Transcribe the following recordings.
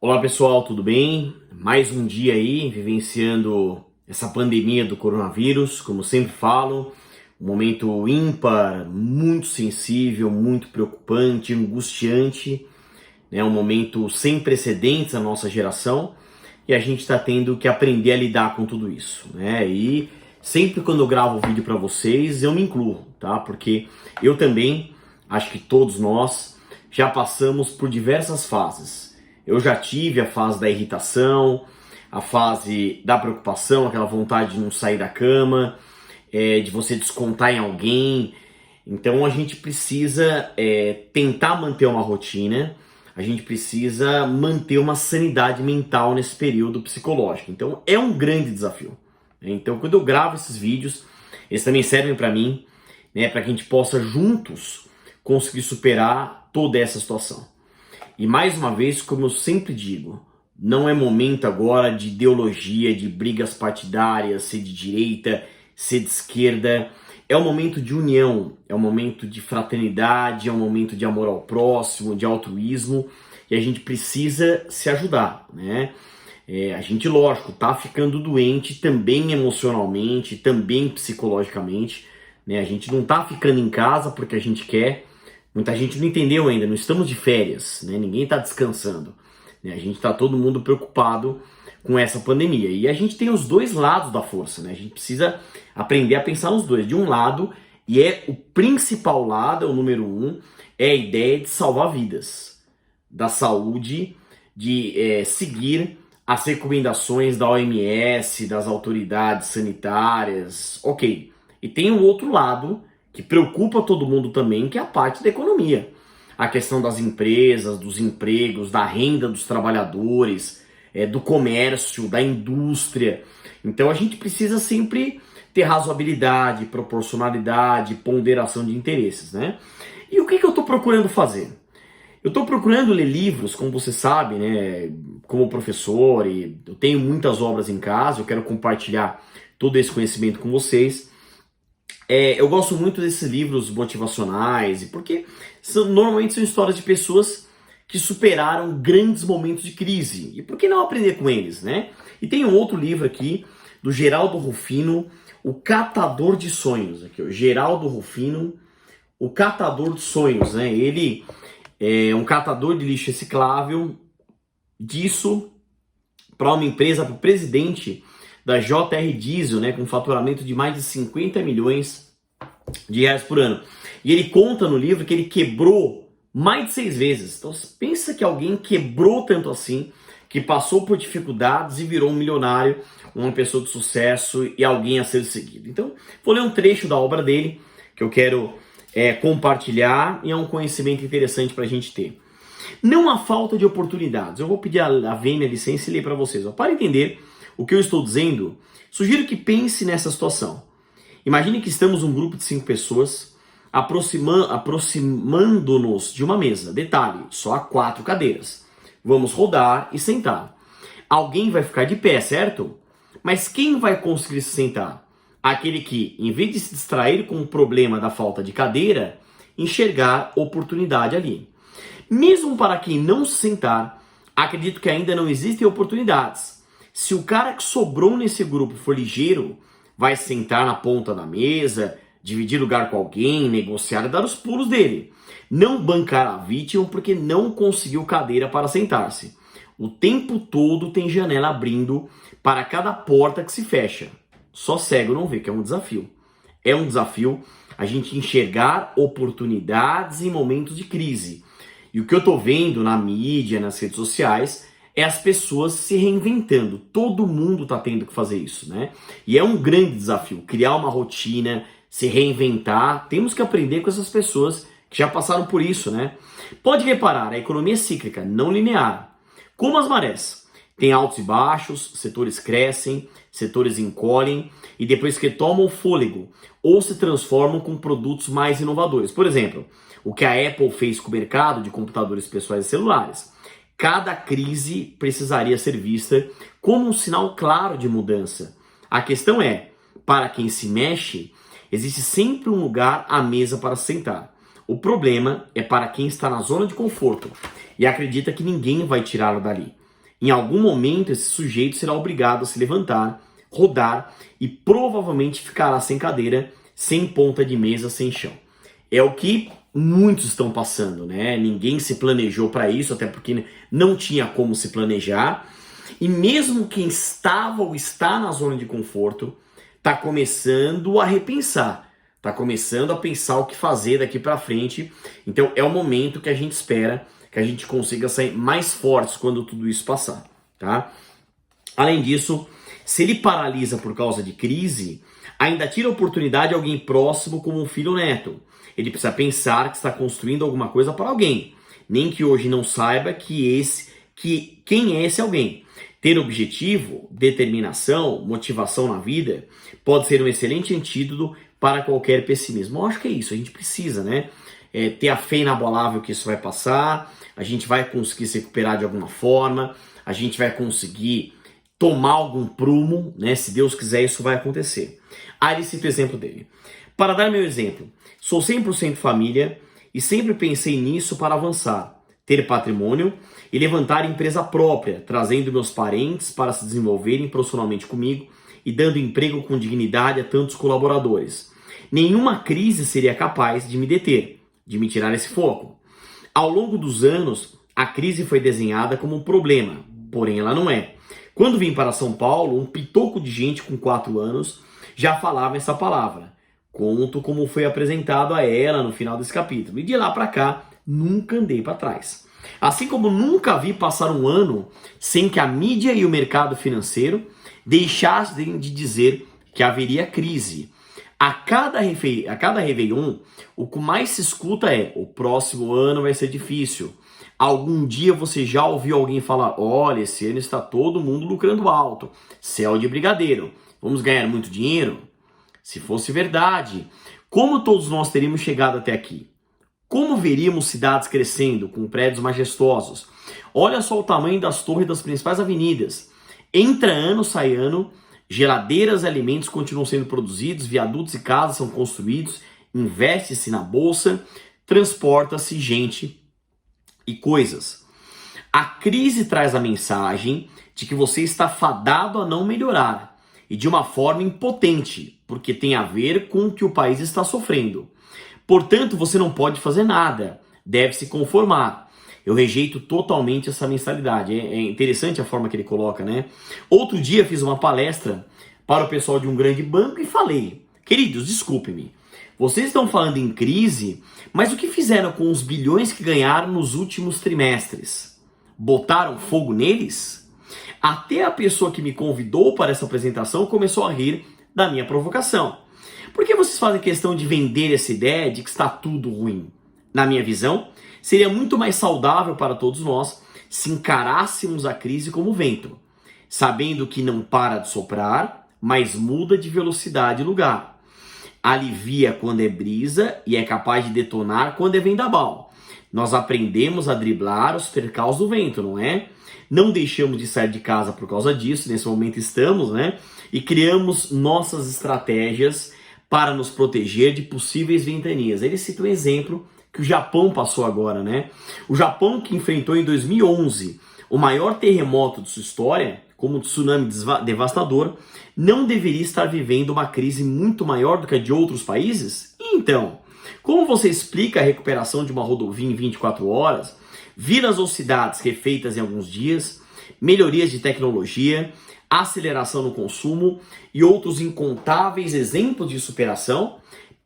Olá pessoal, tudo bem? Mais um dia aí, vivenciando essa pandemia do coronavírus, como sempre falo, um momento ímpar, muito sensível, muito preocupante, angustiante, né? Um momento sem precedentes na nossa geração e a gente está tendo que aprender a lidar com tudo isso, né? E sempre quando eu gravo vídeo para vocês, eu me incluo, tá? Porque eu também, acho que todos nós, já passamos por diversas fases. Eu já tive a fase da irritação, a fase da preocupação, aquela vontade de não sair da cama, de você descontar em alguém. Então a gente precisa tentar manter uma rotina, a gente precisa manter uma sanidade mental nesse período psicológico. Então é um grande desafio. Então quando eu gravo esses vídeos, eles também servem para mim, né, para que a gente possa juntos conseguir superar toda essa situação. E mais uma vez, como eu sempre digo, não é momento agora de ideologia, de brigas partidárias, ser de direita, ser de esquerda. É um momento de união, é um momento de fraternidade, é um momento de amor ao próximo, de altruísmo, e a gente precisa se ajudar, né? A gente, lógico, tá ficando doente também emocionalmente, também psicologicamente, né? A gente não tá ficando em casa porque a gente quer. Muita gente não entendeu ainda, não estamos de férias, né? Ninguém está descansando, né? A gente está todo mundo preocupado com essa pandemia. E a gente tem os dois lados da força, né? A gente precisa aprender a pensar nos dois. De um lado, e é o principal lado, é o número um, é a ideia de salvar vidas, da saúde, de seguir as recomendações da OMS, das autoridades sanitárias, ok. E tem o outro lado, que preocupa todo mundo também, que é a parte da economia. A questão das empresas, dos empregos, da renda dos trabalhadores, do comércio, da indústria. Então a gente precisa sempre ter razoabilidade, proporcionalidade, ponderação de interesses, né? E o que eu estou procurando fazer? Eu estou procurando ler livros, como você sabe, né? Como professor, e eu tenho muitas obras em casa, eu quero compartilhar todo esse conhecimento com vocês. Eu gosto muito desses livros motivacionais, porque normalmente são histórias de pessoas que superaram grandes momentos de crise. E por que não aprender com eles, né? E tem um outro livro aqui, do Geraldo Rufino, O Catador de Sonhos. Aqui, ó, Geraldo Rufino, O Catador de Sonhos, né? Ele é um catador de lixo reciclável, disso para uma empresa, para o presidente da JR Diesel, né, com um faturamento de mais de 50 milhões de reais por ano. E ele conta no livro que ele quebrou mais de 6 vezes. Então pensa que alguém quebrou tanto assim, que passou por dificuldades e virou um milionário, uma pessoa de sucesso e alguém a ser seguido. Então vou ler um trecho da obra dele, que eu quero compartilhar, e é um conhecimento interessante para a gente ter. Não há falta de oportunidades. Eu vou pedir a vênia, a licença e ler para vocês. Para entender o que eu estou dizendo, sugiro que pense nessa situação. Imagine que estamos um grupo de 5 pessoas aproximando-nos de uma mesa. Detalhe, só há 4 cadeiras. Vamos rodar e sentar. Alguém vai ficar de pé, certo? Mas quem vai conseguir se sentar? Aquele que, em vez de se distrair com o problema da falta de cadeira, enxergar oportunidade ali. Mesmo para quem não se sentar, acredito que ainda não existem oportunidades. Se o cara que sobrou nesse grupo for ligeiro, vai sentar na ponta da mesa, dividir lugar com alguém, negociar e dar os pulos dele. Não bancar a vítima porque não conseguiu cadeira para sentar-se. O tempo todo tem janela abrindo para cada porta que se fecha. Só cego não vê, que é um desafio. É um desafio a gente enxergar oportunidades em momentos de crise. E o que eu estou vendo na mídia, nas redes sociais, é as pessoas se reinventando. Todo mundo está tendo que fazer isso, né? E é um grande desafio, criar uma rotina, se reinventar. Temos que aprender com essas pessoas que já passaram por isso, né? Pode reparar, a economia é cíclica, não linear. Como as marés. Tem altos e baixos, setores crescem, setores encolhem e depois que tomam o fôlego ou se transformam com produtos mais inovadores. Por exemplo, o que a Apple fez com o mercado de computadores pessoais e celulares. Cada crise precisaria ser vista como um sinal claro de mudança. A questão é, para quem se mexe, existe sempre um lugar à mesa para sentar. O problema é para quem está na zona de conforto e acredita que ninguém vai tirá-lo dali. Em algum momento, esse sujeito será obrigado a se levantar, rodar e provavelmente ficará sem cadeira, sem ponta de mesa, sem chão. É o que muitos estão passando, né? Ninguém se planejou para isso, até porque não tinha como se planejar. E mesmo quem estava ou está na zona de conforto, está começando a repensar, está começando a pensar o que fazer daqui para frente. Então é o momento que a gente espera que a gente consiga sair mais fortes quando tudo isso passar, tá? Além disso, se ele paralisa por causa de crise, ainda tira a oportunidade a alguém próximo como um filho ou neto. Ele precisa pensar que está construindo alguma coisa para alguém, nem que hoje não saiba quem é esse alguém. Ter objetivo, determinação, motivação na vida pode ser um excelente antídoto para qualquer pessimismo. Eu acho que é isso, a gente precisa, né? Ter a fé inabalável que isso vai passar, a gente vai conseguir se recuperar de alguma forma, a gente vai conseguir tomar algum prumo, né? Se Deus quiser, isso vai acontecer. Aí ele cita o exemplo dele. Para dar meu exemplo, sou 100% família e sempre pensei nisso para avançar, ter patrimônio e levantar empresa própria, trazendo meus parentes para se desenvolverem profissionalmente comigo e dando emprego com dignidade a tantos colaboradores. Nenhuma crise seria capaz de me deter, de me tirar esse foco. Ao longo dos anos, a crise foi desenhada como um problema, porém ela não é. Quando vim para São Paulo, um pitoco de gente com 4 anos já falava essa palavra. Conto como foi apresentado a ela no final desse capítulo. E de lá para cá, nunca andei para trás. Assim como nunca vi passar um ano sem que a mídia e o mercado financeiro deixassem de dizer que haveria crise. A cada Réveillon, o que mais se escuta é: o próximo ano vai ser difícil. Algum dia você já ouviu alguém falar: olha, esse ano está todo mundo lucrando alto, céu de brigadeiro, vamos ganhar muito dinheiro? Se fosse verdade, como todos nós teríamos chegado até aqui? Como veríamos cidades crescendo, com prédios majestosos? Olha só o tamanho das torres das principais avenidas. Entra ano, sai ano, geladeiras e alimentos continuam sendo produzidos, viadutos e casas são construídos, investe-se na bolsa, transporta-se gente e coisas. A crise traz a mensagem de que você está fadado a não melhorar, e de uma forma impotente, porque tem a ver com o que o país está sofrendo. Portanto, você não pode fazer nada, deve se conformar. Eu rejeito totalmente essa mentalidade. É interessante a forma que ele coloca, né? Outro dia fiz uma palestra para o pessoal de um grande banco e falei: queridos, desculpe-me, vocês estão falando em crise, mas o que fizeram com os bilhões que ganharam nos últimos trimestres? Botaram fogo neles? Até a pessoa que me convidou para essa apresentação começou a rir da minha provocação. Por que vocês fazem questão de vender essa ideia de que está tudo ruim? Na minha visão, seria muito mais saudável para todos nós se encarássemos a crise como vento, sabendo que não para de soprar, mas muda de velocidade e lugar. Alivia quando é brisa e é capaz de detonar quando é vendaval. Nós aprendemos a driblar os percalços do vento, não é? Não deixamos de sair de casa por causa disso, nesse momento estamos, né? E criamos nossas estratégias para nos proteger de possíveis ventanias. Ele cita um exemplo que o Japão passou agora, né? O Japão, que enfrentou em 2011 o maior terremoto de sua história, como um tsunami devastador, não deveria estar vivendo uma crise muito maior do que a de outros países? Então, como você explica a recuperação de uma rodovia em 24 horas, vilas ou cidades refeitas em alguns dias, melhorias de tecnologia, aceleração no consumo e outros incontáveis exemplos de superação?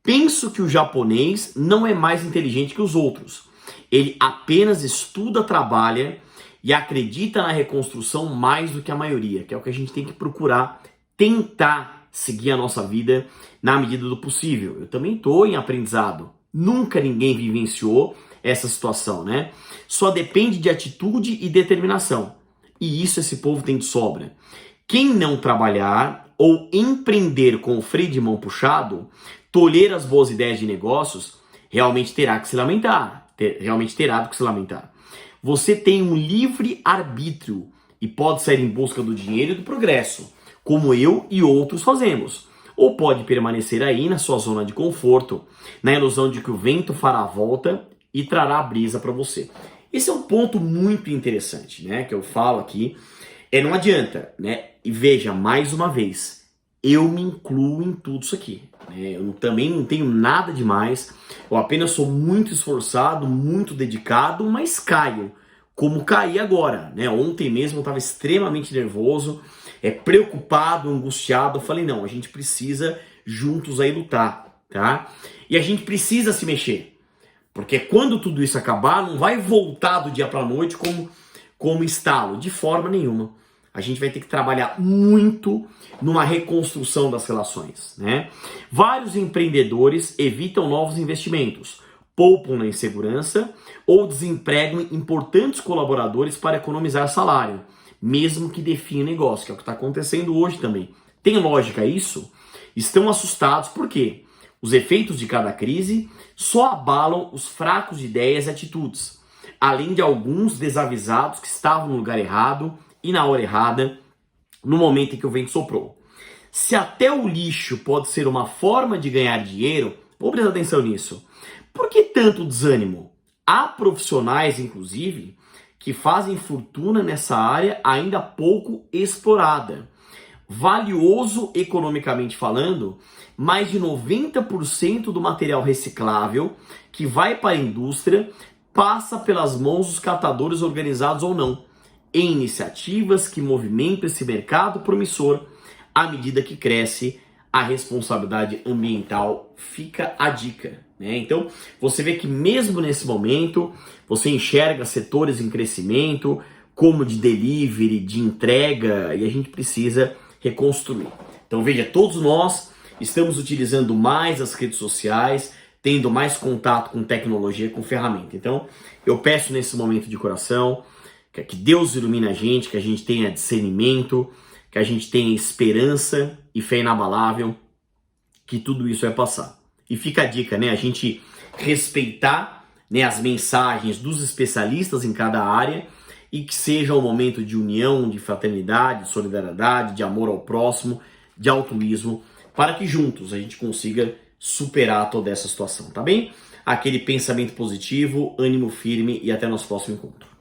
Penso que o japonês não é mais inteligente que os outros. Ele apenas estuda, trabalha e acredita na reconstrução mais do que a maioria, que é o que a gente tem que procurar, tentar seguir a nossa vida na medida do possível. Eu também estou em aprendizado. Nunca ninguém vivenciou essa situação, né? Só depende de atitude e determinação. E isso esse povo tem de sobra. Quem não trabalhar ou empreender com o freio de mão puxado, tolher as boas ideias de negócios, realmente terá que se lamentar. Realmente terá do que se lamentar. Você tem um livre arbítrio e pode sair em busca do dinheiro e do progresso, como eu e outros fazemos. Ou pode permanecer aí na sua zona de conforto, na ilusão de que o vento fará a volta e trará a brisa para você. Esse é um ponto muito interessante, né, que eu falo aqui. Não adianta, né? E veja, mais uma vez, eu me incluo em tudo isso aqui. Né? Eu também não tenho nada demais, eu apenas sou muito esforçado, muito dedicado, mas caio, como caí agora. Né? Ontem mesmo eu estava extremamente nervoso, preocupado, angustiado. Eu falei, não, a gente precisa juntos aí lutar, tá? E a gente precisa se mexer, porque quando tudo isso acabar, não vai voltar do dia para a noite como estalo, de forma nenhuma. A gente vai ter que trabalhar muito numa reconstrução das relações, né? Vários empreendedores evitam novos investimentos, poupam na insegurança ou desempregam importantes colaboradores para economizar salário, mesmo que definham o negócio, que é o que está acontecendo hoje também. Tem lógica isso? Estão assustados, por quê? Os efeitos de cada crise só abalam os fracos de ideias e atitudes, além de alguns desavisados que estavam no lugar errado e na hora errada, no momento em que o vento soprou. Se até o lixo pode ser uma forma de ganhar dinheiro, vou prestar atenção nisso. Por que tanto desânimo? Há profissionais, inclusive, que fazem fortuna nessa área ainda pouco explorada. Valioso economicamente falando, mais de 90% do material reciclável que vai para a indústria passa pelas mãos dos catadores organizados ou não, em iniciativas que movimentam esse mercado promissor. À medida que cresce a responsabilidade ambiental, fica a dica, né? Então, você vê que mesmo nesse momento, você enxerga setores em crescimento, como de delivery, de entrega, e a gente precisa reconstruir. Então, veja, todos nós estamos utilizando mais as redes sociais, tendo mais contato com tecnologia, com ferramenta. Então, eu peço nesse momento de coração que Deus ilumine a gente, que a gente tenha discernimento, que a gente tenha esperança e fé inabalável, que tudo isso vai passar. E fica a dica, né? A gente respeitar, né, as mensagens dos especialistas em cada área e que seja um momento de união, de fraternidade, de solidariedade, de amor ao próximo, de altruísmo, para que juntos a gente consiga superar toda essa situação, tá bem? Aquele pensamento positivo, ânimo firme e até nosso próximo encontro.